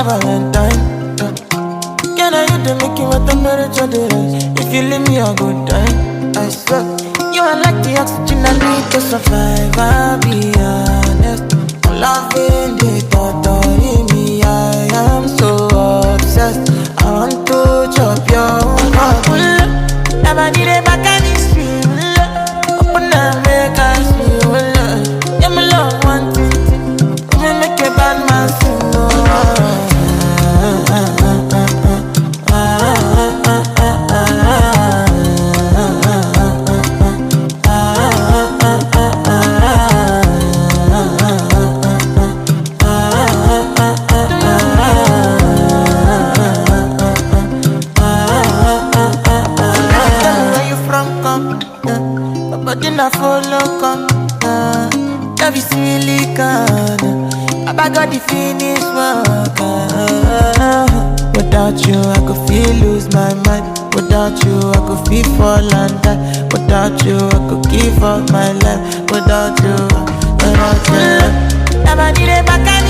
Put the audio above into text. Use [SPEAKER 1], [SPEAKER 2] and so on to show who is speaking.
[SPEAKER 1] my Valentine. Can I hit the make you what temperature the rise? If you leave me a good time, I swear. You are like the oxygen I need to survive, I'll be honest. I'm loving the thought of me, I am so obsessed. I want to chop your heart. Never need a back and it's real. Open up, make us feel. Yeah, my love, one thing. We make a bad man sing, but then I follow come. Love is silicon. I got the finish work. Without you, I could feel lose my mind. Without you, I could feel fall and die. Without you, I could give up my life. Without you, Never need a back and